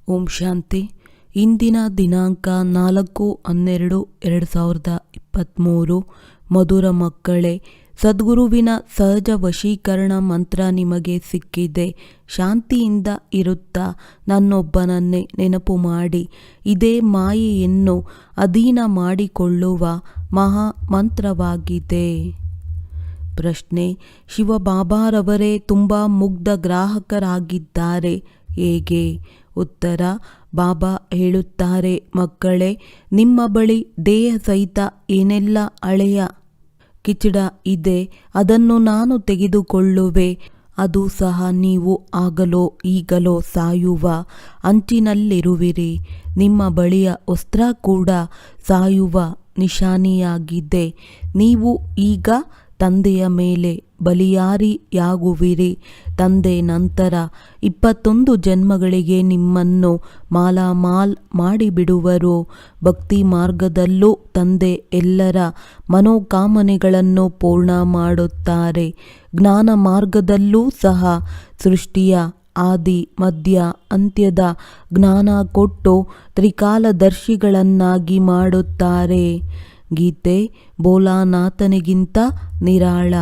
ಓಂ ಶಾಂತಿ. ಇಂದಿನ ದಿನಾಂಕ 4/12/2023. ಮಧುರ ಮಕ್ಕಳೇ, ಸದ್ಗುರುವಿನ ಸಹಜ ವಶೀಕರಣ ಮಂತ್ರ ನಿಮಗೆ ಸಿಕ್ಕಿದೆ. ಶಾಂತಿಯಿಂದ ಇರುತ್ತಾ ನನ್ನೊಬ್ಬನನ್ನೇ ನೆನಪು ಮಾಡಿ ಇದೇ ಮಾಯೆಯನ್ನು ಅಧೀನ ಮಾಡಿಕೊಳ್ಳುವ ಮಹಾ ಮಂತ್ರವಾಗಿದೆ. ಪ್ರಶ್ನೆ: ಶಿವಬಾಬಾರವರೇ ತುಂಬ ಮುಗ್ಧ ಗ್ರಾಹಕರಾಗಿದ್ದಾರೆ, ಹೇಗೆ? ಉತ್ತರ: ಬಾಬಾ ಹೇಳುತ್ತಾರೆ, ಮಕ್ಕಳೇ, ನಿಮ್ಮ ಬಳಿ ದೇಹ ಸಹಿತ ಏನೆಲ್ಲ ಹಳೆಯ ಕಿಚಡ ಇದೆ ಅದನ್ನು ನಾನು ತೆಗೆದುಕೊಳ್ಳುವೆ. ಅದು ಸಹ ನೀವು ಆಗಲೋ ಈಗಲೋ ಸಾಯುವ ಅಂಚಿನಲ್ಲಿರುವಿರಿ. ನಿಮ್ಮ ಬಳಿಯ ವಸ್ತ್ರ ಕೂಡ ಸಾಯುವ ನಿಶಾನಿಯಾಗಿದೆ. ನೀವು ಈಗ ತಂದೆಯ ಮೇಲೆ ಬಲಿಯಾರಿಯಾಗುವಿರಿ. ತಂದೆ ನಂತರ 21 ಜನ್ಮಗಳಿಗೆ ನಿಮ್ಮನ್ನು ಮಾಲಾಮಾಲ್ ಮಾಡಿಬಿಡುವರು. ಭಕ್ತಿ ಮಾರ್ಗದಲ್ಲೂ ತಂದೆ ಎಲ್ಲರ ಮನೋಕಾಮನೆಗಳನ್ನು ಪೂರ್ಣ ಮಾಡುತ್ತಾರೆ. ಜ್ಞಾನ ಮಾರ್ಗದಲ್ಲೂ ಸಹ ಸೃಷ್ಟಿಯ ಆದಿ ಮಧ್ಯ ಅಂತ್ಯದ ಜ್ಞಾನ ಕೊಟ್ಟು ತ್ರಿಕಾಲದರ್ಶಿಗಳನ್ನಾಗಿ ಮಾಡುತ್ತಾರೆ. ಗೀತೆ: ಭೋಲಾನಾಥನಿಗಿಂತ ನಿರಾಳ.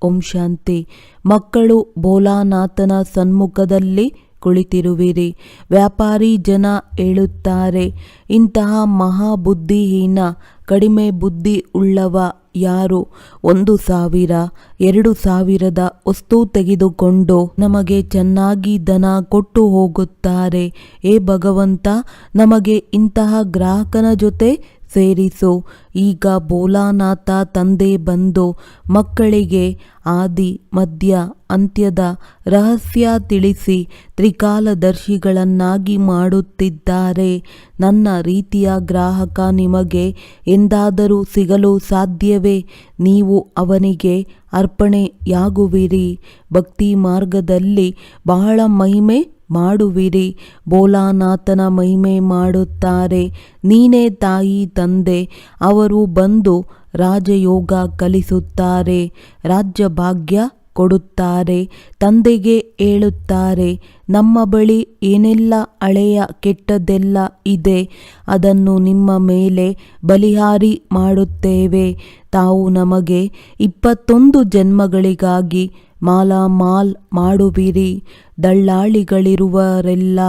ಓಂ ಶಾಂತಿ. ಮಕ್ಕಳು ಭೋಲಾನಾಥನ ಸನ್ಮುಖದಲ್ಲಿ ಕುಳಿತಿರುವಿರಿ. ವ್ಯಾಪಾರಿ ಜನ ಹೇಳುತ್ತಾರೆ, ಇಂತಹ ಮಹಾಬುದ್ಧಿಹೀನ ಕಡಿಮೆ ಬುದ್ಧಿ ಉಳ್ಳವ ಯಾರು 1,000 2,000ದ ವಸ್ತು ತೆಗೆದುಕೊಂಡು ನಮಗೆ ಚೆನ್ನಾಗಿ ಧನ ಕೊಟ್ಟು ಹೋಗುತ್ತಾರೆ. ಏ ಭಗವಂತ, ನಮಗೆ ಇಂತಹ ಗ್ರಾಹಕನ ಜೊತೆ ಸೇರಿಸು. ಈಗ ಭೋಲಾನಾಥ ತಂದೆ ಬಂದು ಮಕ್ಕಳಿಗೆ ಆದಿ ಮಧ್ಯ ಅಂತ್ಯದ ರಹಸ್ಯ ತಿಳಿಸಿ ತ್ರಿಕಾಲದರ್ಶಿಗಳನ್ನಾಗಿ ಮಾಡುತ್ತಿದ್ದಾರೆ. ನನ್ನ ರೀತಿಯ ಗ್ರಾಹಕ ನಿಮಗೆ ಎಂದಾದರೂ ಸಿಗಲು ಸಾಧ್ಯವೇ? ನೀವು ಅವನಿಗೆ ಅರ್ಪಣೆಯಾಗುವಿರಿ. ಭಕ್ತಿ ಮಾರ್ಗದಲ್ಲಿ ಬಹಳ ಮಹಿಮೆ ಮಾಡುವಿರಿ. ಭೋಲಾನಾಥನ ಮಹಿಮೆ ಮಾಡುತ್ತಾರೆ. ನೀನೇ ತಾಯಿ ತಂದೆ. ಅವರು ಬಂದು ರಾಜಯೋಗ ಕಲಿಸುತ್ತಾರೆ, ರಾಜ್ಯ ಭಾಗ್ಯ ಕೊಡುತ್ತಾರೆ. ತಂದೆಗೆ ಹೇಳುತ್ತಾರೆ, ನಮ್ಮ ಬಳಿ ಏನೆಲ್ಲ ಹಳೆಯ ಕೆಟ್ಟದ್ದೆಲ್ಲ ಇದೆ ಅದನ್ನು ನಿಮ್ಮ ಮೇಲೆ ಬಲಿಹಾರಿ ಮಾಡುತ್ತೇವೆ. ತಾವು ನಮಗೆ 21 ಜನ್ಮಗಳಿಗಾಗಿ ಮಾಲಾಮಾಲ್ ಮಾಡುವಿರಿ. ದಳ್ಳಾಳಿಗಳಿರುವರೆಲ್ಲ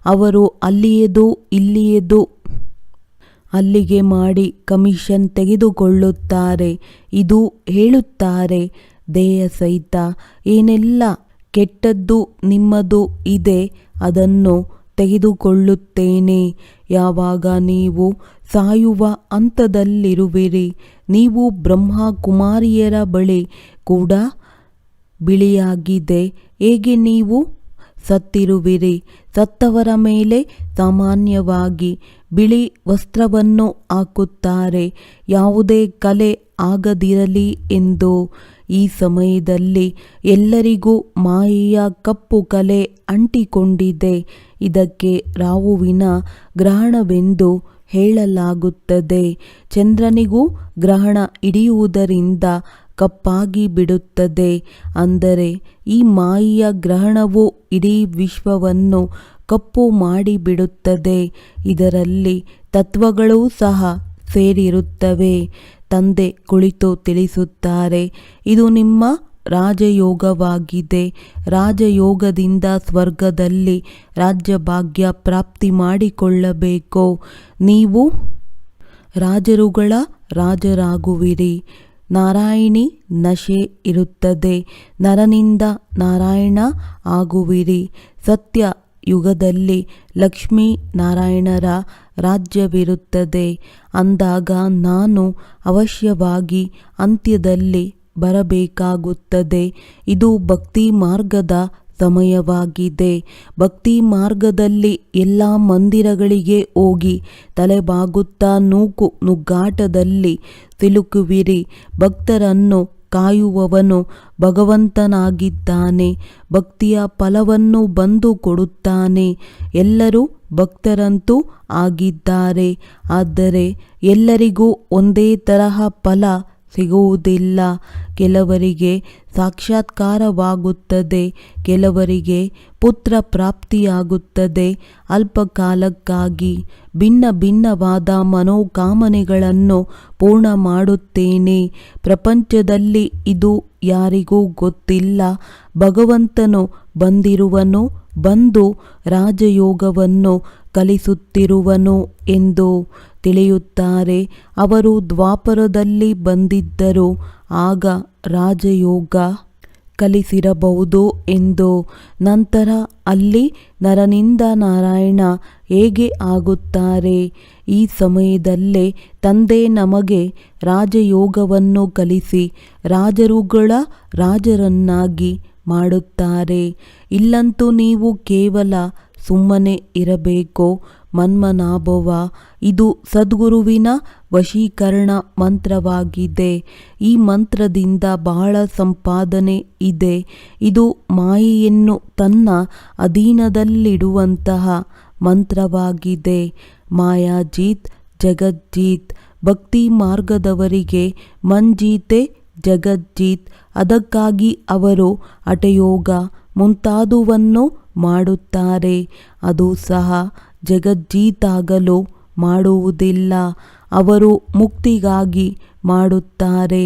ಅವರು ಅಲ್ಲಿಯದು ಇಲ್ಲಿಯದು ಅಲ್ಲಿಗೆ ಮಾಡಿ ಕಮಿಷನ್ ತೆಗೆದುಕೊಳ್ಳುತ್ತಾರೆ. ಇದು ಹೇಳುತ್ತಾರೆ, ದೇಹ ಸಹಿತ ಏನೆಲ್ಲ ಕೆಟ್ಟದ್ದು ನಿಮ್ಮದು ಇದೆ ಅದನ್ನು ತೆಗೆದುಕೊಳ್ಳುತ್ತೇನೆ. ಯಾವಾಗ ನೀವು ಸಾಯುವ ಹಂತದಲ್ಲಿರುವಿರಿ. ನೀವು ಬ್ರಹ್ಮ ಕುಮಾರಿಯರ ಬಳಿ ಕೂಡ ಬಿಳಿಯಾಗಿದೆ. ಹೇಗೆ ನೀವು ಸತ್ತಿರುವಿರಿ? ಸತ್ತವರ ಮೇಲೆ ಸಾಮಾನ್ಯವಾಗಿ ಬಿಳಿ ವಸ್ತ್ರವನ್ನು ಹಾಕುತ್ತಾರೆ, ಯಾವುದೇ ಕಲೆ ಆಗದಿರಲಿ ಎಂದು. ಈ ಸಮಯದಲ್ಲಿ ಎಲ್ಲರಿಗೂ ಮಾಯೆಯ ಕಪ್ಪು ಕಲೆ ಅಂಟಿಕೊಂಡಿದೆ. ಇದಕ್ಕೆ ರಾಹುವಿನ ಗ್ರಹಣವೆಂದು ಹೇಳಲಾಗುತ್ತದೆ. ಚಂದ್ರನಿಗೂ ಗ್ರಹಣ ಹಿಡಿಯುವುದರಿಂದ ಕಪ್ಪಾಗಿ ಬಿಡುತ್ತದೆ. ಅಂದರೆ ಈ ಮಾಯೆಯ ಗ್ರಹಣವು ಇಡೀ ವಿಶ್ವವನ್ನು ಕಪ್ಪು ಮಾಡಿಬಿಡುತ್ತದೆ. ಇದರಲ್ಲಿ ತತ್ವಗಳೂ ಸಹ ಸೇರಿರುತ್ತವೆ. ತಂದೆ ಕುಳಿತು ತಿಳಿಸುತ್ತಾರೆ, ಇದು ನಿಮ್ಮ ರಾಜಯೋಗವಾಗಿದೆ. ರಾಜಯೋಗದಿಂದ ಸ್ವರ್ಗದಲ್ಲಿ ರಾಜ್ಯಭಾಗ್ಯ ಪ್ರಾಪ್ತಿ ಮಾಡಿಕೊಳ್ಳಬೇಕು. ನೀವು ರಾಜರುಗಳ ರಾಜರಾಗುವಿರಿ. ನಾರಾಯಣಿ ನಶೆ ಇರುತ್ತದೆ. ನರನಿಂದ ನಾರಾಯಣ ಆಗುವಿರಿ. ಸತ್ಯ ಯುಗದಲ್ಲಿ ಲಕ್ಷ್ಮೀ ನಾರಾಯಣರ ರಾಜ್ಯವಿರುತ್ತದೆ. ಅಂದಾಗ ನಾನು ಅವಶ್ಯವಾಗಿ ಅಂತ್ಯದಲ್ಲಿ ಬರಬೇಕಾಗುತ್ತದೆ. ಇದು ಭಕ್ತಿ ಮಾರ್ಗದ ಸಮಯವಾಗಿದೆ. ಭಕ್ತಿ ಮಾರ್ಗದಲ್ಲಿ ಎಲ್ಲ ಮಂದಿರಗಳಿಗೆ ಹೋಗಿ ತಲೆಬಾಗುತ್ತಾ ನುಗ್ಗಾಟದಲ್ಲಿ ಸಿಲುಕುವಿರಿ. ಭಕ್ತರನ್ನು ಕಾಯುವವನು ಭಗವಂತನಾಗಿದ್ದಾನೆ. ಭಕ್ತಿಯ ಫಲವನ್ನು ಬಂದು ಕೊಡುತ್ತಾನೆ. ಎಲ್ಲರೂ ಭಕ್ತರಂತೂ ಆಗಿದ್ದಾರೆ. ಆದರೆ ಎಲ್ಲರಿಗೂ ಒಂದೇ ತರಹ ಫಲ ಸಿಗುವುದಿಲ್ಲ. ಕೆಲವರಿಗೆ ಸಾಕ್ಷಾತ್ಕಾರವಾಗುತ್ತದೆ, ಕೆಲವರಿಗೆ ಪುತ್ರ ಪ್ರಾಪ್ತಿಯಾಗುತ್ತದೆ. ಅಲ್ಪಕಾಲಕ್ಕಾಗಿ ಭಿನ್ನ ಭಿನ್ನವಾದ ಮನೋಕಾಮನೆಗಳನ್ನು ಪೂರ್ಣ ಮಾಡುತ್ತೇನೆ. ಪ್ರಪಂಚದಲ್ಲಿ ಇದು ಯಾರಿಗೂ ಗೊತ್ತಿಲ್ಲ. ಭಗವಂತನು ಬಂದಿರುವನು, ಬಂದು ರಾಜಯೋಗವನ್ನು ಕಲಿಸುತ್ತಿರುವನು ಎಂದು ತಿಳಿಯುತ್ತಾರೆ. ಅವರು ದ್ವಾಪರದಲ್ಲಿ ಬಂದಿದ್ದರು, ಆಗ ರಾಜಯೋಗ ಕಲಿಸಿರಬಹುದು ಎಂದು. ನಂತರ ಅಲ್ಲಿ ನರನಿಂದ ನಾರಾಯಣ ಹೇಗೆ ಆಗುತ್ತಾರೆ? ಈ ಸಮಯದಲ್ಲೇ ತಂದೆ ನಮಗೆ ರಾಜಯೋಗವನ್ನು ಕಲಿಸಿ ರಾಜರುಗಳ ರಾಜರನ್ನಾಗಿ ಮಾಡುತ್ತಾರೆ. ಇಲ್ಲಂತೂ ನೀವು ಕೇವಲ ಸುಮ್ಮನೆ ಇರಬೇಕು. ಮನ್ಮನಾಭವ ಇದು ಸದ್ಗುರುವಿನ ವಶೀಕರಣ ಮಂತ್ರವಾಗಿದೆ. ಈ ಮಂತ್ರದಿಂದ ಬಹಳ ಸಂಪಾದನೆ ಇದೆ. ಇದು ಮಾಯೆಯನ್ನು ತನ್ನ ಅಧೀನದಲ್ಲಿಡುವಂತಹ ಮಂತ್ರವಾಗಿದೆ. ಮಾಯಾಜೀತ್ ಜಗಜ್ಜೀತ್. ಭಕ್ತಿ ಮಾರ್ಗದವರಿಗೆ ಮಂಜೀತೆ ಜಗಜ್ಜೀತ್. ಅದಕ್ಕಾಗಿ ಅವರು ಹಠಯೋಗ ಮುಂತಾದುವನ್ನು ಮಾಡುತ್ತಾರೆ. ಅದು ಸಹ ಜಗಜ್ಜೀತಾಗಲು ಮಾಡುವುದಿಲ್ಲ. ಅವರು ಮುಕ್ತಿಗಾಗಿ ಮಾಡುತ್ತಾರೆ.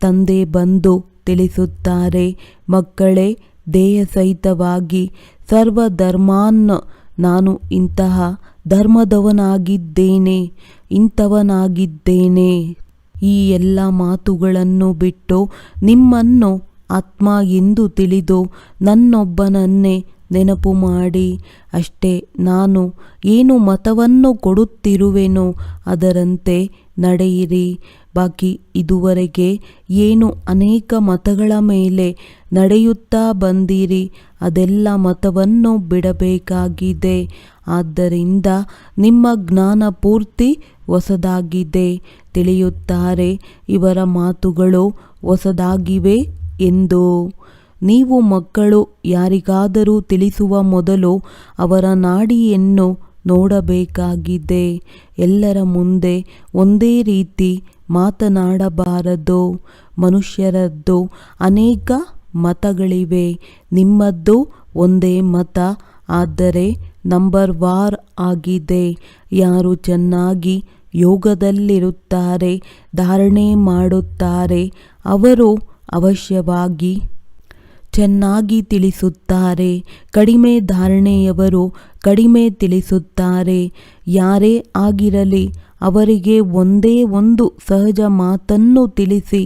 ತಂದೆ ಬಂದು ತಿಳಿಸುತ್ತಾರೆ, ಮಕ್ಕಳೇ, ದೇಹ ಸಹಿತವಾಗಿ ಸರ್ವಧರ್ಮಾನ್ ನಾನು ಇಂತಹ ಧರ್ಮದವನಾಗಿದ್ದೇನೆ, ಇಂಥವನಾಗಿದ್ದೇನೆ. ಈ ಎಲ್ಲ ಮಾತುಗಳನ್ನು ಬಿಟ್ಟು ನಿಮ್ಮನ್ನು ಆತ್ಮ ಎಂದು ತಿಳಿದು ನನ್ನೊಬ್ಬನನ್ನೇ ನೆನಪು ಮಾಡಿ ಅಷ್ಟೇ. ನಾನು ಏನು ಮತವನ್ನು ಕೊಡುತ್ತಿರುವೆನೋ ಅದರಂತೆ ನಡೆಯಿರಿ. ಬಾಕಿ ಇದುವರೆಗೆ ಏನು ಅನೇಕ ಮತಗಳ ಮೇಲೆ ನಡೆಯುತ್ತಾ ಬಂದಿರಿ, ಅದೆಲ್ಲ ಮತವನ್ನು ಬಿಡಬೇಕಾಗಿದೆ. ಆದ್ದರಿಂದ ನಿಮ್ಮ ಜ್ಞಾನ ಪೂರ್ತಿ ಹೊಸದಾಗಿದೆ. ತಿಳಿಯುತ್ತಾರೆ, ಇವರ ಮಾತುಗಳು ಹೊಸದಾಗಿವೆ ಎಂದು. ನೀವು ಮಕ್ಕಳು ಯಾರಿಗಾದರೂ ತಿಳಿಸುವ ಮೊದಲು ಅವರ ನಾಡಿಯನ್ನು ನೋಡಬೇಕಾಗಿದೆ. ಎಲ್ಲರ ಮುಂದೆ ಒಂದೇ ರೀತಿ ಮಾತನಾಡಬಾರದು. ಮನುಷ್ಯರದ್ದು ಅನೇಕ ಮತಗಳಿವೆ, ನಿಮ್ಮದ್ದು ಒಂದೇ ಮತ. ಆದರೆ ನಂಬರ್ ವಾರ್ ಆಗಿದೆ. ಯಾರು ಚೆನ್ನಾಗಿ ಯೋಗದಲ್ಲಿರುತ್ತಾರೆ, ಧಾರಣೆ ಮಾಡುತ್ತಾರೆ, ಅವರು ಅವಶ್ಯವಾಗಿ ಚೆನ್ನಾಗಿ ತಿಳಿಸುತ್ತಾರೆ. ಕಡಿಮೆ ಧಾರಣೆಯವರು ಕಡಿಮೆ ತಿಳಿಸುತ್ತಾರೆ. ಯಾರೇ ಆಗಿರಲಿ ಅವರಿಗೆ ಒಂದೇ ಒಂದು ಸಹಜ ಮಾತನ್ನು ತಿಳಿಸಿ.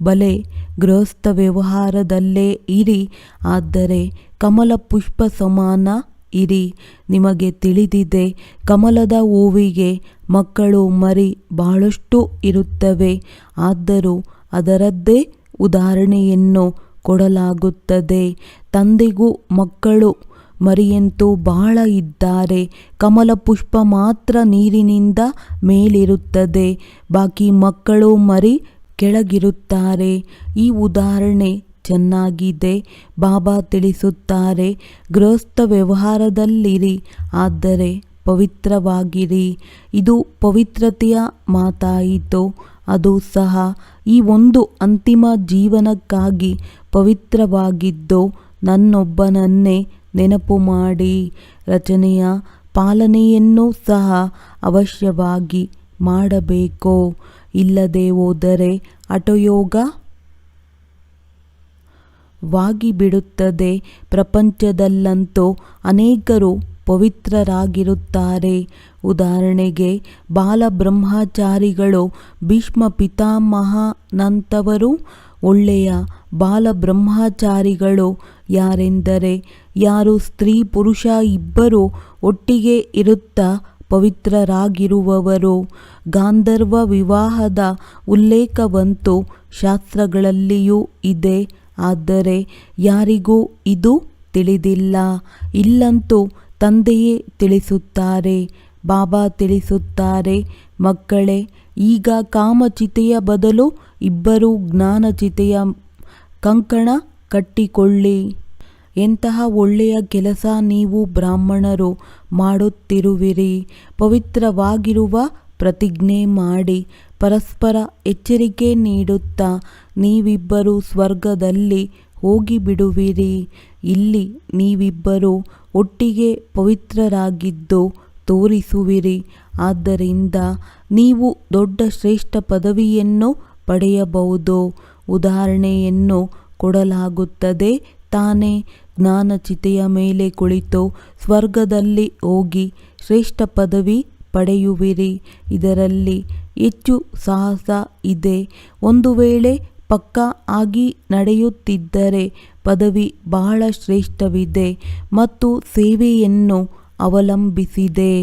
ಬಲೆ ಗೃಹಸ್ಥ ವ್ಯವಹಾರದಲ್ಲೇ ಇರಿ, ಆದರೆ ಕಮಲ ಪುಷ್ಪ ಸಮಾನ ಇರಿ. ನಿಮಗೆ ತಿಳಿದಿದೆ, ಕಮಲದ ಹೂವಿಗೆ ಮಕ್ಕಳು ಮರಿ ಬಹಳಷ್ಟು ಇರುತ್ತವೆ. ಆದರೂ ಅದರದ್ದೇ ಉದಾಹರಣೆಯನ್ನು ಕೊಡಲಾಗುತ್ತದೆ. ತಂದೆಗೂ ಮಕ್ಕಳು ಮರಿಯಂತೂ ಬಹಳ ಇದ್ದಾರೆ. ಕಮಲ ಪುಷ್ಪ ಮಾತ್ರ ನೀರಿನಿಂದ ಮೇಲಿರುತ್ತದೆ, ಬಾಕಿ ಮಕ್ಕಳು ಮರಿ ಕೆಳಗಿರುತ್ತಾರೆ. ಈ ಉದಾಹರಣೆ ಚೆನ್ನಾಗಿದೆ. ಬಾಬಾ ತಿಳಿಸುತ್ತಾರೆ, ಗೃಹಸ್ಥ ವ್ಯವಹಾರದಲ್ಲಿರಿ, ಆದರೆ ಪವಿತ್ರವಾಗಿರಿ. ಇದು ಪವಿತ್ರತೆಯ ಮಾತಾಯಿತು. ಅದು ಸಹ ಈ ಒಂದು ಅಂತಿಮ ಜೀವನಕ್ಕಾಗಿ ಪವಿತ್ರವಾಗಿದ್ದು ನನ್ನೊಬ್ಬನನ್ನೇ ನೆನಪು ಮಾಡಿ. ರಚನೆಯ ಪಾಲನೆಯನ್ನು ಸಹ ಅವಶ್ಯವಾಗಿ ಮಾಡಬೇಕು. ಇಲ್ಲದೆ ಹೋದರೆ ಹಠಯೋಗ ವಾಗಿಬಿಡುತ್ತದೆ. ಪ್ರಪಂಚದಲ್ಲಂತೂ ಅನೇಕರು ಪವಿತ್ರರಾಗಿರುತ್ತಾರೆ. ಉದಾಹರಣೆಗೆ ಬಾಲಬ್ರಹ್ಮಚಾರಿಗಳು, ಭೀಷ್ಮ ಪಿತಾಮಹನಂತವರು. ಒಳ್ಳೆಯ ಬಾಲಬ್ರಹ್ಮಚಾರಿಗಳು ಯಾರೆಂದರೆ ಯಾರು ಸ್ತ್ರೀ ಪುರುಷ ಇಬ್ಬರು ಒಟ್ಟಿಗೆ ಇರುತ್ತಾ ಪವಿತ್ರರಾಗಿರುವವರು. ಗಾಂಧರ್ವ ವಿವಾಹದ ಉಲ್ಲೇಖವಂತೂ ಶಾಸ್ತ್ರಗಳಲ್ಲಿಯೂ ಇದೆ, ಆದರೆ ಯಾರಿಗೂ ಇದು ತಿಳಿದಿಲ್ಲ. ಇಲ್ಲಂತೂ ತಂದೆಯೇ ತಿಳಿಸುತ್ತಾರೆ. ಬಾಬಾ ತಿಳಿಸುತ್ತಾರೆ, ಮಕ್ಕಳೇ, ಈಗ ಕಾಮಚಿತೆಯ ಬದಲು ಇಬ್ಬರು ಜ್ಞಾನಚಿತೆಯ ಕಂಕಣ ಕಟ್ಟಿಕೊಳ್ಳಿ. ಎಂತಹ ಒಳ್ಳೆಯ ಕೆಲಸ ನೀವು ಬ್ರಾಹ್ಮಣರು ಮಾಡುತ್ತಿರುವಿರಿ. ಪವಿತ್ರವಾಗಿರುವ ಪ್ರತಿಜ್ಞೆ ಮಾಡಿ. ಪರಸ್ಪರ ಎಚ್ಚರಿಕೆ ನೀಡುತ್ತಾ ನೀವಿಬ್ಬರು ಸ್ವರ್ಗದಲ್ಲಿ ಹೋಗಿಬಿಡುವಿರಿ. ಇಲ್ಲಿ ನೀವಿಬ್ಬರು ಒಟ್ಟಿಗೆ ಪವಿತ್ರರಾಗಿದ್ದು ತೋರಿಸುವಿರಿ. ಆದ್ದರಿಂದ ನೀವು ದೊಡ್ಡ ಶ್ರೇಷ್ಠ ಪದವಿಯನ್ನು ಪಡೆಯಬಹುದು. ಉದಾಹರಣೆಯನ್ನು ಕೊಡಲಾಗುತ್ತದೆ ತಾನೇ. ಜ್ಞಾನಚಿತೆಯ ಮೇಲೆ ಕುಳಿತು ಸ್ವರ್ಗದಲ್ಲಿ ಹೋಗಿ ಶ್ರೇಷ್ಠ ಪದವಿ ಪಡೆಯುವಿರಿ. ಇದರಲ್ಲಿ ಹೆಚ್ಚು ಸಾಹಸ ಇದೆ. ಒಂದು ವೇಳೆ ಪಕ್ಕಾ ಆಗಿ ನಡೆಯುತ್ತಿದ್ದರೆ ಪದವಿ ಬಹಳ ಶ್ರೇಷ್ಠವಿದೆ ಮತ್ತು ಸೇವೆಯನ್ನು ಅವಲಂಬಿಸಿದೆ.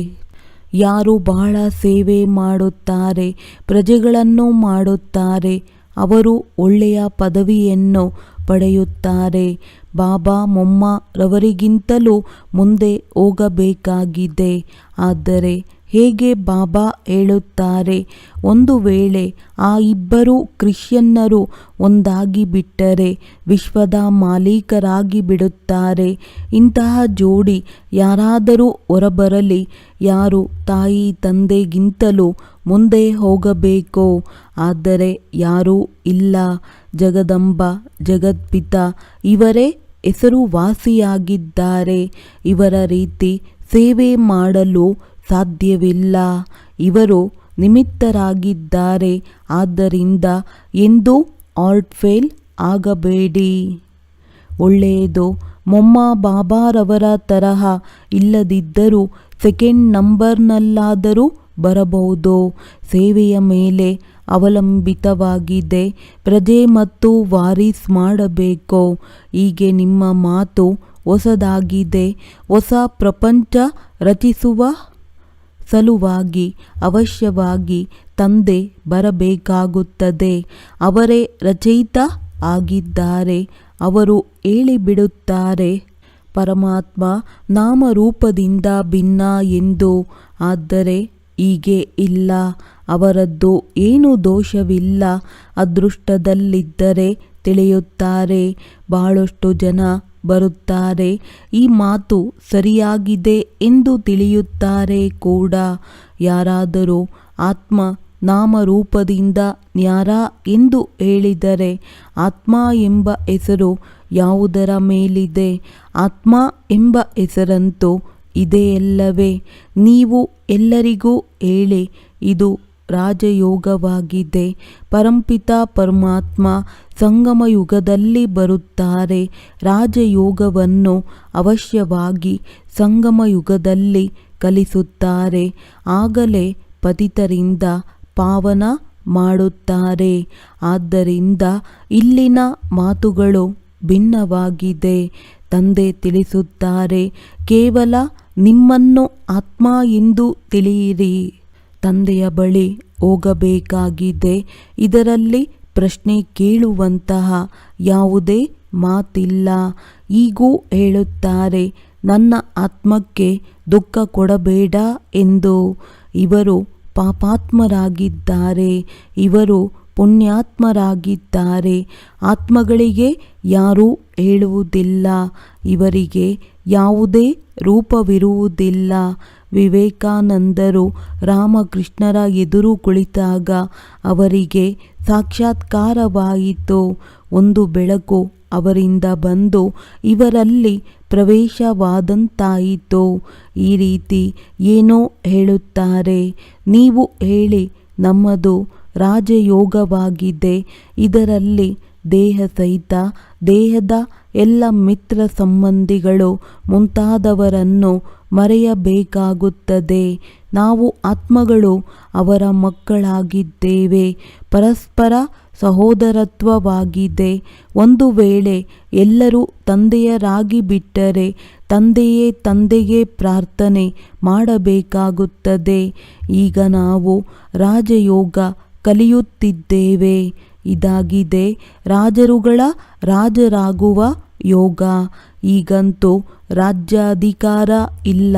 ಯಾರು ಬಹಳ ಸೇವೆ ಮಾಡುತ್ತಾರೆ, ಪ್ರಜೆಗಳನ್ನು ಮಾಡುತ್ತಾರೆ, ಅವರು ಒಳ್ಳೆಯ ಪದವಿಯನ್ನು ಪಡೆಯುತ್ತಾರೆ. ಬಾಬಾ ಮೊಮ್ಮ ರವರಿಗಿಂತಲೂ ಮುಂದೆ ಹೋಗಬೇಕಾಗಿದೆ. ಆದರೆ ಹೇಗೆ ಬಾಬಾ ಹೇಳುತ್ತಾರೆ, ಒಂದು ವೇಳೆ ಆ ಇಬ್ಬರು ಕ್ರಿಶ್ಚಿಯನ್ನರು ಒಂದಾಗಿ ಬಿಟ್ಟರೆ ವಿಶ್ವದ ಮಾಲೀಕರಾಗಿ ಬಿಡುತ್ತಾರೆ. ಇಂತಹ ಜೋಡಿ ಯಾರಾದರೂ ಹೊರಬರಲಿ. ಯಾರು ತಾಯಿ ತಂದೆಗಿಂತಲೂ ಮುಂದೆ ಹೋಗಬೇಕು, ಆದರೆ ಯಾರೂ ಇಲ್ಲ. ಜಗದಂಬ, ಜಗದ್ಪಿತ ಇವರೇ ಹೆಸರುವಾಸಿಯಾಗಿದ್ದಾರೆ. ಇವರ ರೀತಿ ಸೇವೆ ಮಾಡಲು ಸಾಧ್ಯವಿಲ್ಲ. ಇವರು ನಿಮಿತ್ತರಾಗಿದ್ದಾರೆ. ಆದ್ದರಿಂದ ಎಂದೂ ಆರ್ಟ್ ಫೇಲ್ ಆಗಬೇಡಿ. ಒಳ್ಳೆಯದು. ಮೊಮ್ಮ ಬಾಬಾರವರ ತರಹ ಇಲ್ಲದಿದ್ದರೂ ಸೆಕೆಂಡ್ ನಂಬರ್ನಲ್ಲಾದರೂ ಬರಬಹುದು. ಸೇವೆಯ ಮೇಲೆ ಅವಲಂಬಿತವಾಗಿದೆ. ಪ್ರಜೆ ಮತ್ತು ವಾರೀಸ್ ಮಾಡಬೇಕು. ಹೀಗೆ ನಿಮ್ಮ ಮಾತು ಹೊಸದಾಗಿದೆ. ಹೊಸ ಪ್ರಪಂಚ ರಚಿಸುವ ಸಲುವಾಗಿ ಅವಶ್ಯವಾಗಿ ತಂದೆ ಬರಬೇಕಾಗುತ್ತದೆ. ಅವರೇ ರಚಯಿತ ಆಗಿದ್ದಾರೆ. ಅವರು ಹೇಳಿಬಿಡುತ್ತಾರೆ, ಪರಮಾತ್ಮ ನಾಮರೂಪದಿಂದ ಭಿನ್ನ ಎಂದು. ಆದರೆ ಹೀಗೆ ಇಲ್ಲ. ಅವರದ್ದು ಏನೂ ದೋಷವಿಲ್ಲ. ಅದೃಷ್ಟದಲ್ಲಿದ್ದರೆ ತಿಳಿಯುತ್ತಾರೆ. ಬಹಳಷ್ಟು ಜನ ಬರುತ್ತಾರೆ, ಈ ಮಾತು ಸರಿಯಾಗಿದೆ ಎಂದು ತಿಳಿಯುತ್ತಾರೆ ಕೂಡ. ಯಾರಾದರೂ ಆತ್ಮ ನಾಮರೂಪದಿಂದ ನ್ಯಾರ ಎಂದು ಹೇಳಿದರೆ ಆತ್ಮ ಎಂಬ ಹೆಸರು ಯಾವುದರ ಮೇಲಿದೆ? ಆತ್ಮ ಎಂಬ ಹೆಸರಂತೂ ಇದೆಯಲ್ಲವೇ? ನೀವು ಎಲ್ಲರಿಗೂ ಹೇಳಿ, ಇದು ರಾಜಯೋಗವಾಗಿದೆ. ಪರಂಪಿತ ಪರಮಾತ್ಮ ಸಂಗಮ ಯುಗದಲ್ಲಿ ಬರುತ್ತಾರೆ. ರಾಜಯೋಗವನ್ನು ಅವಶ್ಯವಾಗಿ ಸಂಗಮ ಯುಗದಲ್ಲಿ ಕಲಿಸುತ್ತಾರೆ. ಆಗಲೇ ಪತಿತರಿಂದ ಪಾವನ ಮಾಡುತ್ತಾರೆ. ಆದ್ದರಿಂದ ಇಲ್ಲಿನ ಮಾತುಗಳು ಭಿನ್ನವಾಗಿದೆ. ತಂದೆ ತಿಳಿಸುತ್ತಾರೆ, ಕೇವಲ ನಿಮ್ಮನ್ನು ಆತ್ಮ ಎಂದು ತಿಳಿಯಿರಿ. ತಂದೆಯ ಬಳಿ ಹೋಗಬೇಕಾಗಿದೆ. ಇದರಲ್ಲಿ ಪ್ರಶ್ನೆ ಕೇಳುವಂತಹ ಯಾವುದೇ ಮಾತಿಲ್ಲ. ಈಗೂ ಹೇಳುತ್ತಾರೆ, ನನ್ನ ಆತ್ಮಕ್ಕೆ ದುಃಖ ಕೊಡಬೇಡ ಎಂದು. ಇವರು ಪಾಪಾತ್ಮರಾಗಿದ್ದಾರೆ. ಇವರು ಪುಣ್ಯಾತ್ಮರಾಗಿದ್ದಾರೆ. ಆತ್ಮಗಳಿಗೆ ಯಾರೂ ಹೇಳುವುದಿಲ್ಲ. ಇವರಿಗೆ ಯಾವುದೇ ರೂಪವಿರುವುದಿಲ್ಲ. ವಿವೇಕಾನಂದರು ರಾಮಕೃಷ್ಣರ ಎದುರು ಕುಳಿತಾಗ ಅವರಿಗೆ ಸಾಕ್ಷಾತ್ಕಾರವಾಯಿತು. ಒಂದು ಬೆಳಕು ಅವರಿಂದ ಬಂದು ಇವರಲ್ಲಿ ಪ್ರವೇಶವಾದಂತಾಯಿತು. ಈ ರೀತಿ ಏನೋ ಹೇಳುತ್ತಾರೆ. ನೀವು ಹೇಳಿ, ನಮ್ಮದು ರಾಜಯೋಗವಾಗಿದೆ. ಇದರಲ್ಲಿ ದೇಹ ಸಹಿತ ದೇಹದ ಎಲ್ಲ ಮಿತ್ರ ಸಂಬಂಧಿಗಳು ಮುಂತಾದವರನ್ನು ಮರೆಯಬೇಕಾಗುತ್ತದೆ. ನಾವು ಆತ್ಮಗಳು ಅವರ ಮಕ್ಕಳಾಗಿದ್ದೇವೆ. ಪರಸ್ಪರ ಸಹೋದರತ್ವವಾಗಿದೆ. ಒಂದು ವೇಳೆ ಎಲ್ಲರೂ ತಂದೆಯರಾಗಿ ಬಿಟ್ಟರೆ ತಂದೆಯೇ ತಂದೆಗೆ ಪ್ರಾರ್ಥನೆ ಮಾಡಬೇಕಾಗುತ್ತದೆ. ಈಗ ನಾವು ರಾಜಯೋಗ ಕಲಿಯುತ್ತಿದ್ದೇವೆ. ಇದಾಗಿದೆ ರಾಜರುಗಳ ರಾಜರಾಗುವ ಯೋಗ. ಈಗಂತೂ ರಾಜ್ಯಾಧಿಕಾರ ಇಲ್ಲ.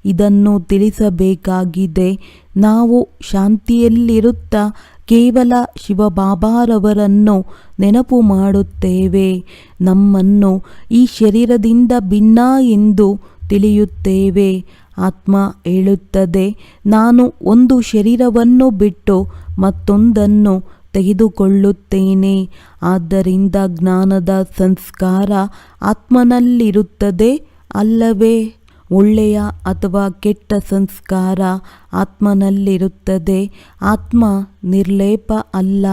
ಇದನ್ನು ತಿಳಿಸಬೇಕಾಗಿದೆ. ನಾವು ಶಾಂತಿಯಲ್ಲಿರುತ್ತಾ ಕೇವಲ ಶಿವಬಾಬಾರವರನ್ನು ನೆನಪು ಮಾಡುತ್ತೇವೆ. ನಮ್ಮನ್ನು ಈ ಶರೀರದಿಂದ ಭಿನ್ನ ಎಂದು ತಿಳಿಯುತ್ತೇವೆ. ಆತ್ಮ ಹೇಳುತ್ತದೆ, ನಾನು ಒಂದು ಶರೀರವನ್ನು ಬಿಟ್ಟು ಮತ್ತೊಂದನ್ನು ತೆಗೆದುಕೊಳ್ಳುತ್ತೇನೆ. ಆದ್ದರಿಂದ ಜ್ಞಾನದ ಸಂಸ್ಕಾರ ಆತ್ಮನಲ್ಲಿರುತ್ತದೆ ಅಲ್ಲವೇ? ಒಳ್ಳೆಯ ಅಥವಾ ಕೆಟ್ಟ ಸಂಸ್ಕಾರ ಆತ್ಮನಲ್ಲಿರುತ್ತದೆ. ಆತ್ಮ ನಿರ್ಲೇಪ ಅಲ್ಲ.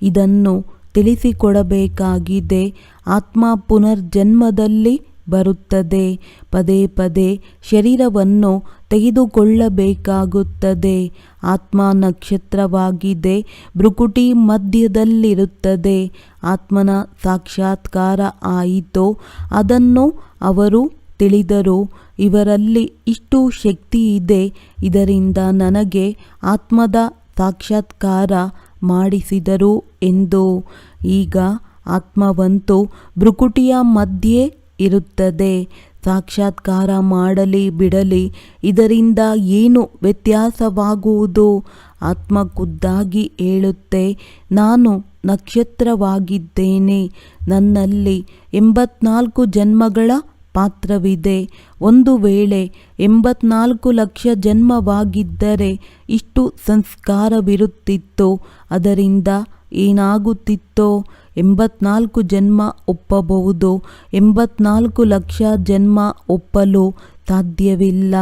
ಇದನ್ನು ತಿಳಿಸಿಕೊಡಬೇಕಾಗಿದೆ. ಆತ್ಮ ಪುನರ್ಜನ್ಮದಲ್ಲಿ ಬರುತ್ತದೆ. ಪದೇ ಪದೇ ಶರೀರವನ್ನು ತೆಗೆದುಕೊಳ್ಳಬೇಕಾಗುತ್ತದೆ. ಆತ್ಮ ನಕ್ಷತ್ರವಾಗಿದೆ, ಭ್ರುಕುಟಿ ಮಧ್ಯದಲ್ಲಿರುತ್ತದೆ. ಆತ್ಮನ ಸಾಕ್ಷಾತ್ಕಾರ ಆಯಿತು. ಅದನ್ನು ಅವರು ತಿಳಿದರು. ಇವರಲ್ಲಿ ಇಷ್ಟು ಶಕ್ತಿ ಇದೆ, ಇದರಿಂದ ನನಗೆ ಆತ್ಮದ ಸಾಕ್ಷಾತ್ಕಾರ ಮಾಡಿಸಿದರು ಎಂದು. ಈಗ ಆತ್ಮವಂತೂ ಭ್ರುಕುಟಿಯ ಮಧ್ಯೆ ಇರುತ್ತದೆ. ಸಾಕ್ಷಾತ್ಕಾರ ಮಾಡಲಿ ಬಿಡಲಿ, ಇದರಿಂದ ಏನು ವ್ಯತ್ಯಾಸವಾಗುವುದು? ಆತ್ಮ ಖುದ್ದಾಗಿ ಹೇಳುತ್ತೆ, ನಾನು ನಕ್ಷತ್ರವಾಗಿದ್ದೇನೆ. ನನ್ನಲ್ಲಿ 84 ಜನ್ಮಗಳ ಪಾತ್ರವಿದೆ. ಒಂದು ವೇಳೆ 84 ಲಕ್ಷ ಜನ್ಮವಾಗಿದ್ದರೆ ಇಷ್ಟು ಸಂಸ್ಕಾರವಿರುತ್ತಿತ್ತು. ಅದರಿಂದ ಏನಾಗುತ್ತಿತ್ತೋ? 84 ಜನ್ಮ ಒಪ್ಪಬಹುದು, 84 ಲಕ್ಷ ಜನ್ಮ ಒಪ್ಪಲು ಸಾಧ್ಯವಿಲ್ಲ.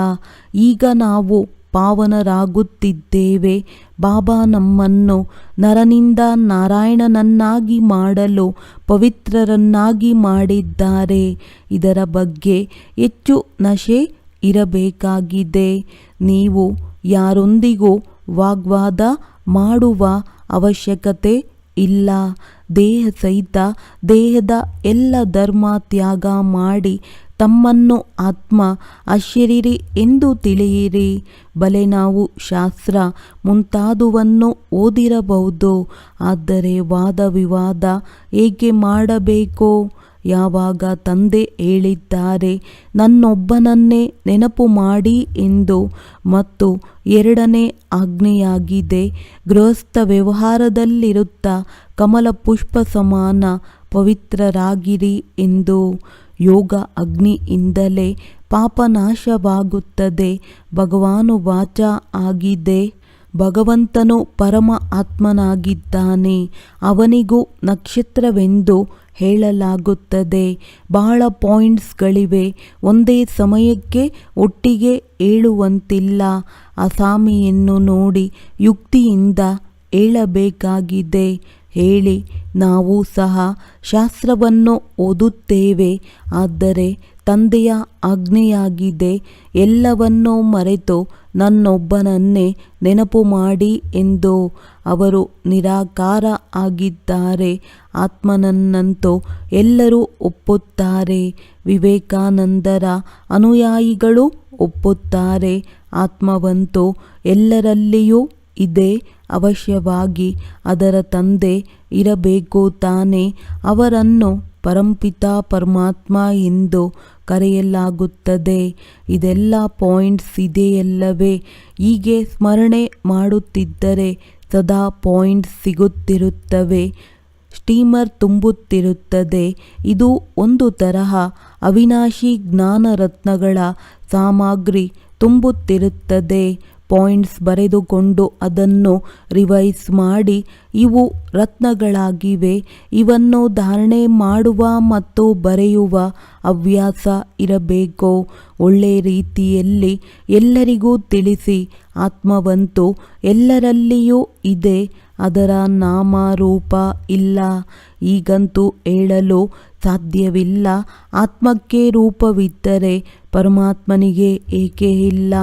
ಈಗ ನಾವು ಪಾವನರಾಗುತ್ತಿದ್ದೇವೆ. ಬಾಬಾ ನಮ್ಮನ್ನು ನರನಿಂದ ನಾರಾಯಣನನ್ನಾಗಿ ಮಾಡಲು ಪವಿತ್ರರನ್ನಾಗಿ ಮಾಡಿದ್ದಾರೆ. ಇದರ ಬಗ್ಗೆ ಹೆಚ್ಚು ನಶೆ ಇರಬೇಕಾಗಿದೆ. ನೀವು ಯಾರೊಂದಿಗೂ ವಾಗ್ವಾದ ಮಾಡುವ ಅವಶ್ಯಕತೆ ಇಲ್ಲ. ದೇಹ ಸಹಿತ ದೇಹದ ಎಲ್ಲ ಧರ್ಮ ತ್ಯಾಗ ಮಾಡಿ ತಮ್ಮನ್ನು ಆತ್ಮ ಅಶರೀರಿ ಎಂದು ತಿಳಿಯಿರಿ. ಬಲೆ ನಾವು ಶಾಸ್ತ್ರ ಮುಂತಾದುವನ್ನು ಓದಿರಬಹುದು, ಆದರೆ ವಾದ ವಿವಾದ ಏಕೆ ಮಾಡಬೇಕು? ಯಾವಾಗ ತಂದೆ ಹೇಳಿದ್ದಾರೆ ನನ್ನೊಬ್ಬನನ್ನೇ ನೆನಪು ಮಾಡಿ ಎಂದು, ಮತ್ತು ಎರಡನೇ ಆಜ್ಞೆಯಾಗಿದೆ ಗೃಹಸ್ಥ ವ್ಯವಹಾರದಲ್ಲಿರುತ್ತಾ ಕಮಲ ಪುಷ್ಪ ಸಮಾನ ಪವಿತ್ರರಾಗಿರಿ ಎಂದು. ಯೋಗ ಅಗ್ನಿಯಿಂದಲೇ ಪಾಪನಾಶವಾಗುತ್ತದೆ. ಭಗವಾನು ವಾಚ ಆಗಿದೆ. ಭಗವಂತನು ಪರಮ ಆತ್ಮನಾಗಿದ್ದಾನೆ. ಅವನಿಗೂ ನಕ್ಷತ್ರವೆಂದು ಹೇಳಲಾಗುತ್ತದೆ. ಬಹಳ ಪಾಯಿಂಟ್ಸ್ಗಳಿವೆ, ಒಂದೇ ಸಮಯಕ್ಕೆ ಒಟ್ಟಿಗೆ ಹೇಳುವಂತಿಲ್ಲ. ಅಸಾಮಿಯನ್ನು ನೋಡಿ ಯುಕ್ತಿಯಿಂದ ಹೇಳಬೇಕಾಗಿದೆ. ಹೇಳಿ, ನಾವು ಸಹ ಶಾಸ್ತ್ರವನ್ನು ಓದುತ್ತೇವೆ, ಆದರೆ ತಂದೆಯ ಆಜ್ಞೆಯಾಗಿದೆ ಎಲ್ಲವನ್ನೂ ಮರೆತು ನನ್ನೊಬ್ಬನನ್ನೇ ನೆನಪು ಮಾಡಿ ಎಂದು. ಅವರು ನಿರಾಕಾರ ಆಗಿದ್ದಾರೆ. ಆತ್ಮನನ್ನಂತೂ ಎಲ್ಲರೂ ಒಪ್ಪುತ್ತಾರೆ. ವಿವೇಕಾನಂದರ ಅನುಯಾಯಿಗಳು ಒಪ್ಪುತ್ತಾರೆ. ಆತ್ಮವಂತೂ ಎಲ್ಲರಲ್ಲಿಯೂ ಇದೆ. ಅವಶ್ಯವಾಗಿ ಅದರ ತಂದೆ ಇರಬೇಕು ತಾನೇ. ಅವರನ್ನು ಪರಂಪಿತ ಪರಮಾತ್ಮ ಎಂದು ಕರೆಯಲಾಗುತ್ತದೆ. ಇದೆಲ್ಲ ಪಾಯಿಂಟ್ಸ್ ಇದೆಯಲ್ಲವೇ? ಹೀಗೆ ಸ್ಮರಣೆ ಮಾಡುತ್ತಿದ್ದರೆ ಸದಾ ಪಾಯಿಂಟ್ಸ್ ಸಿಗುತ್ತಿರುತ್ತವೆ. ಸ್ಟೀಮರ್ ತುಂಬುತ್ತಿರುತ್ತದೆ. ಇದು ಒಂದು ತರಹ ಅವಿನಾಶಿ ಜ್ಞಾನರತ್ನಗಳ ಸಾಮಗ್ರಿ ತುಂಬುತ್ತಿರುತ್ತದೆ. ಪಾಯಿಂಟ್ಸ್ ಬರೆದುಕೊಂಡು ಅದನ್ನು ರಿವೈಸ್ ಮಾಡಿ, ಇವು ರತ್ನಗಳಾಗಿವೆ. ಇವನ್ನು ಧಾರಣೆ ಮಾಡುವ ಮತ್ತು ಬರೆಯುವ ಹವ್ಯಾಸ ಇರಬೇಕು. ಒಳ್ಳೆ ರೀತಿಯಲ್ಲಿ ಎಲ್ಲರಿಗೂ ತಿಳಿಸಿ. ಆತ್ಮವಂತೂ ಎಲ್ಲರಲ್ಲಿಯೂ ಇದೆ, ಅದರ ನಾಮ ರೂಪ ಇಲ್ಲ. ಈಗಂತೂ ಹೇಳಲು ಸಾಧ್ಯವಿಲ್ಲ. ಆತ್ಮಕ್ಕೆ ರೂಪವಿದ್ದರೆ ಪರಮಾತ್ಮನಿಗೆ ಏಕೆ ಇಲ್ಲ?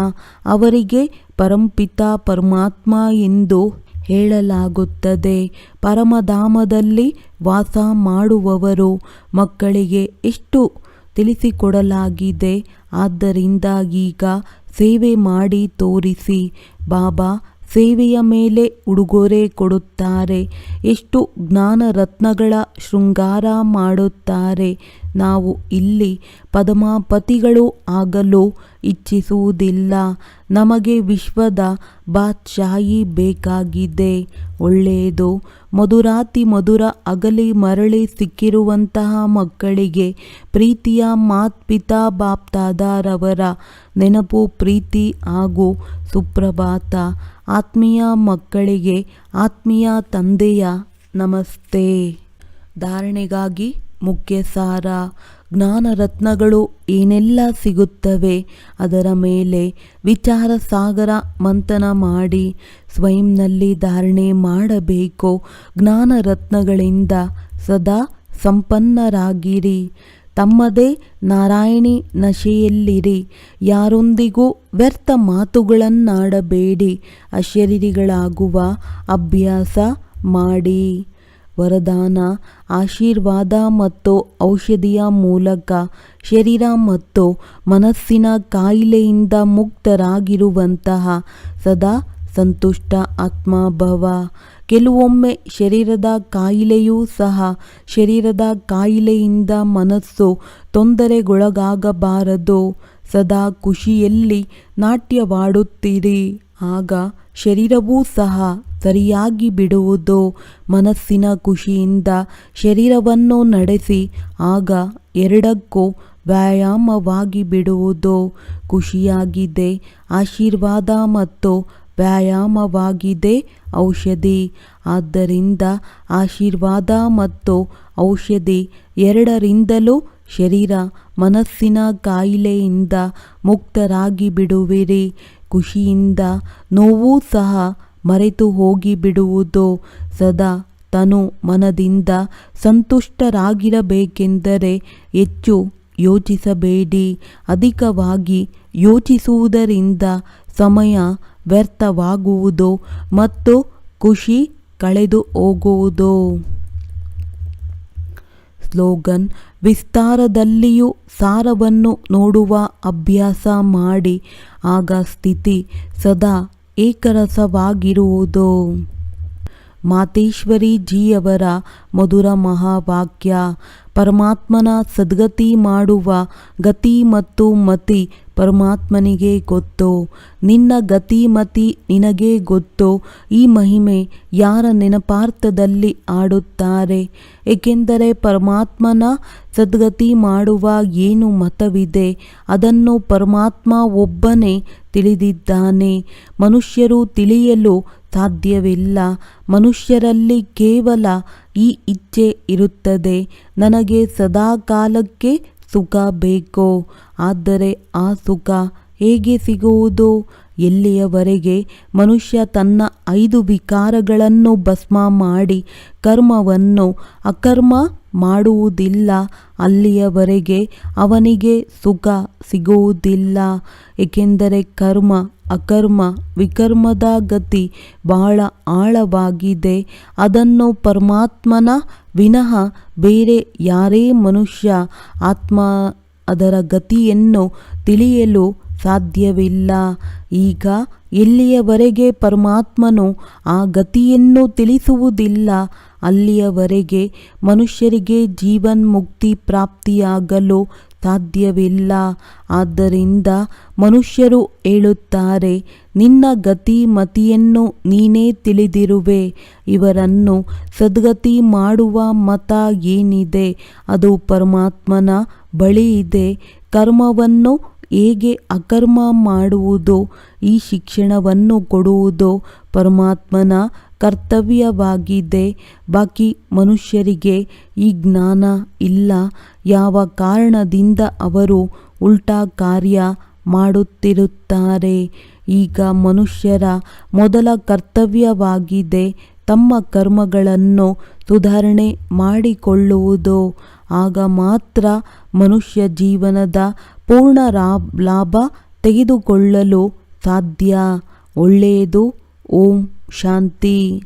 ಅವರಿಗೆ ಪರಂಪಿತ ಪರಮಾತ್ಮ ಎಂದು ಹೇಳಲಾಗುತ್ತದೆ. ಪರಮಧಾಮದಲ್ಲಿ ವಾಸ ಮಾಡುವವರು. ಮಕ್ಕಳಿಗೆ ಎಷ್ಟು ತಿಳಿಸಿಕೊಡಲಾಗಿದೆ. ಆದ್ದರಿಂದ ಈಗ ಸೇವೆ ಮಾಡಿ ತೋರಿಸಿ. ಬಾಬಾ ಸೇವೆಯ ಮೇಲೆ ಉಡುಗೊರೆ ಕೊಡುತ್ತಾರೆ. ಎಷ್ಟು ಜ್ಞಾನರತ್ನಗಳ ಶೃಂಗಾರ ಮಾಡುತ್ತಾರೆ. ನಾವು ಇಲ್ಲಿ ಪದ್ಮಾಪತಿಗಳು ಆಗಲು ಇಚ್ಛಿಸುವುದಿಲ್ಲ. ನಮಗೆ ವಿಶ್ವದ ಬಾದ್ಶಾಹಿ ಬೇಕಾಗಿದೆ. ಒಳ್ಳೆಯದು. ಮಧುರಾತಿ ಮಧುರ ಅಗಲಿ ಮರಳಿ ಸಿಕ್ಕಿರುವಂತಹ ಮಕ್ಕಳಿಗೆ ಪ್ರೀತಿಯ ಮಾತ್ಪಿತಾ ಬಾಪ್ದಾದಾರವರ ನೆನಪು, ಪ್ರೀತಿ ಹಾಗೂ ಸುಪ್ರಭಾತ. ಆತ್ಮೀಯ ಮಕ್ಕಳಿಗೆ ಆತ್ಮೀಯ ತಂದೆಯ ನಮಸ್ತೆ. ಧಾರಣೆಗಾಗಿ ಮುಖ್ಯ ಸಾರ. ಜ್ಞಾನ ರತ್ನಗಳು ಏನೆಲ್ಲ ಸಿಗುತ್ತವೆ ಅದರ ಮೇಲೆ ವಿಚಾರ ಸಾಗರ ಮಂಥನ ಮಾಡಿ ಸ್ವಯಂನಲ್ಲಿ ಧಾರಣೆ ಮಾಡಬೇಕು. ಜ್ಞಾನ ರತ್ನಗಳಿಂದ ಸದಾ ಸಂಪನ್ನರಾಗಿರಿ. ತಮ್ಮದೇ ನಾರಾಯಣಿ ನಶೆಯಲ್ಲಿರಿ. ಯಾರೊಂದಿಗೂ ವ್ಯರ್ಥ ಮಾತುಗಳನ್ನಾಡಬೇಡಿ. ಅಶರೀರಿಗಳಾಗುವ ಅಭ್ಯಾಸ ಮಾಡಿ. ವರದಾನ: ಆಶೀರ್ವಾದ ಮತ್ತು ಔಷಧಿಯ ಮೂಲಕ ಶರೀರ ಮತ್ತು ಮನಸ್ಸಿನ ಕಾಯಿಲೆಯಿಂದ ಮುಕ್ತರಾಗಿರುವಂತಹ ಸದಾ ಸಂತುಷ್ಟ ಆತ್ಮಭವ. ಕೆಲವೊಮ್ಮೆ ಶರೀರದ ಕಾಯಿಲೆಯೂ ಸಹ ಶರೀರದ ಕಾಯಿಲೆಯಿಂದ ಮನಸ್ಸು ತೊಂದರೆಗೊಳಗಾಗಬಾರದು. ಸದಾ ಖುಷಿಯಲ್ಲಿ ನಾಟ್ಯವಾಡುತ್ತೀರಿ. ಆಗ ಶರೀರವೂ ಸಹ ಸರಿಯಾಗಿ ಬಿಡುವುದು. ಮನಸ್ಸಿನ ಖುಷಿಯಿಂದ ಶರೀರವನ್ನು ನಡೆಸಿ ಆಗ ಎರಡಕ್ಕೂ ವ್ಯಾಯಾಮವಾಗಿ ಬಿಡುವುದು. ಖುಷಿಯಾಗಿದೆ ಆಶೀರ್ವಾದ ಮತ್ತು ವ್ಯಾಯಾಮವಾಗಿದೆ ಔಷಧಿ. ಆದ್ದರಿಂದ ಆಶೀರ್ವಾದ ಮತ್ತು ಔಷಧಿ ಎರಡರಿಂದಲೂ ಶರೀರ ಮನಸ್ಸಿನ ಕಾಯಿಲೆಯಿಂದ ಮುಕ್ತರಾಗಿ ಬಿಡುವಿರಿ. ಖುಷಿಯಿಂದ ನೋವೂ ಸಹ ಮರೆತು ಹೋಗಿ ಬಿಡುವುದು. ಸದಾ ತನು ಮನದಿಂದ ಸಂತುಷ್ಟರಾಗಿರಬೇಕೆಂದರೆ ಹೆಚ್ಚು ಯೋಚಿಸಬೇಡಿ. ಅಧಿಕವಾಗಿ ಯೋಚಿಸುವುದರಿಂದ ಸಮಯ ವ್ಯರ್ಥವಾಗುವುದು ಮತ್ತು ಖುಷಿ ಕಳೆದು ಹೋಗುವುದು. ಸ್ಲೋಗನ್: ವಿಸ್ತಾರದಲ್ಲಿಯೂ ಸಾರವನ್ನು ನೋಡುವ ಅಭ್ಯಾಸ ಮಾಡಿ. ಆಗ ಸ್ಥಿತಿ ಸದಾ ಏಕರಸವಾಗಿರುವುದು. ಮಾತೇಶ್ವರಿ ಜಿಯವರ ಮಧುರ ಮಹಾವಾಕ್ಯ. ಪರಮಾತ್ಮನ ಸದ್ಗತಿ ಮಾಡುವ ಗತಿ ಮತ್ತು ಮತಿ ಪರಮಾತ್ಮನಿಗೆ ಗೊತ್ತು. ನಿನ್ನ ಗತಿ ಮತಿ ನಿನಗೆ ಗೊತ್ತು. ಈ ಮಹಿಮೆ ಯಾರ ನೆನಪಾರ್ಥದಲ್ಲಿ ಆಡುತ್ತಾರೆ? ಏಕೆಂದರೆ ಪರಮಾತ್ಮನ ಸದ್ಗತಿ ಮಾಡುವ ಏನು ಮತವಿದೆ ಅದನ್ನು ಪರಮಾತ್ಮ ಒಬ್ಬನೇ ತಿಳಿದಿದ್ದಾನೆ. ಮನುಷ್ಯರು ತಿಳಿಯಲು ಸಾಧ್ಯವಿಲ್ಲ. ಮನುಷ್ಯರಲ್ಲಿ ಕೇವಲ ಈ ಇಚ್ಛೆ ಇರುತ್ತದೆ, ನನಗೆ ಸದಾ ಕಾಲಕ್ಕೆ ಸುಖ ಬೇಕು. ಆದರೆ ಆ ಸುಖ ಹೇಗೆ ಸಿಗುವುದು? ಎಲ್ಲಿಯವರೆಗೆ ಮನುಷ್ಯ ತನ್ನ 5 ವಿಕಾರಗಳನ್ನು ಭಸ್ಮ ಮಾಡಿ ಕರ್ಮವನ್ನು ಅಕರ್ಮ ಮಾಡುವುದಿಲ್ಲ ಅಲ್ಲಿಯವರೆಗೆ ಅವನಿಗೆ ಸುಖ ಸಿಗುವುದಿಲ್ಲ. ಏಕೆಂದರೆ ಕರ್ಮ ಅಕರ್ಮ ವಿಕರ್ಮದ ಗತಿ ಬಹಳ ಆಳವಾಗಿದೆ. ಅದನ್ನು ಪರಮಾತ್ಮನ ವಿನಃ ಬೇರೆ ಯಾರೇ ಮನುಷ್ಯ ಆತ್ಮ ಅದರ ಗತಿಯನ್ನು ತಿಳಿಯಲು ಸಾಧ್ಯವಿಲ್ಲ. ಈಗ ಎಲ್ಲಿಯವರೆಗೆ ಪರಮಾತ್ಮನು ಆ ಗತಿಯನ್ನು ತಿಳಿಸುವುದಿಲ್ಲ ಅಲ್ಲಿಯವರೆಗೆ ಮನುಷ್ಯರಿಗೆ ಜೀವನ್ಮುಕ್ತಿ ಪ್ರಾಪ್ತಿಯಾಗಲು ಸಾಧ್ಯವಿಲ್ಲ. ಆದ್ದರಿಂದ ಮನುಷ್ಯರು ಹೇಳುತ್ತಾರೆ, ನಿನ್ನ ಗತಿ ಮತಿಯನ್ನು ನೀನೇ ತಿಳಿದಿರುವೆ. ಇವರನ್ನು ಸದ್ಗತಿ ಮಾಡುವ ಮತ ಏನಿದೆ ಅದು ಪರಮಾತ್ಮನ ಬಳಿ ಇದೆ. ಕರ್ಮವನ್ನು ಹೇಗೆ ಅಕರ್ಮ ಮಾಡುವುದು ಈ ಶಿಕ್ಷಣವನ್ನು ಕೊಡುವುದು ಪರಮಾತ್ಮನ ಕರ್ತವ್ಯವಾಗಿದೆ. ಬಾಕಿ ಮನುಷ್ಯರಿಗೆ ಈ ಜ್ಞಾನ ಇಲ್ಲ. ಯಾವ ಕಾರಣದಿಂದ ಅವರು ಉಲ್ಟಾ ಕಾರ್ಯ ಮಾಡುತ್ತಿರುತ್ತಾರೆ. ಈಗ ಮನುಷ್ಯರ ಮೊದಲ ಕರ್ತವ್ಯವಾಗಿದೆ ತಮ್ಮ ಕರ್ಮಗಳನ್ನು ಸುಧಾರಣೆ ಮಾಡಿಕೊಳ್ಳುವುದು. ಆಗ ಮಾತ್ರ ಮನುಷ್ಯ ಜೀವನದ ಪೂರ್ಣ ಲಾಭ ತೆಗೆದುಕೊಳ್ಳಲು ಸಾಧ್ಯ. ಒಳ್ಳೆಯದು. ಓಂ ಶಾಂತಿ.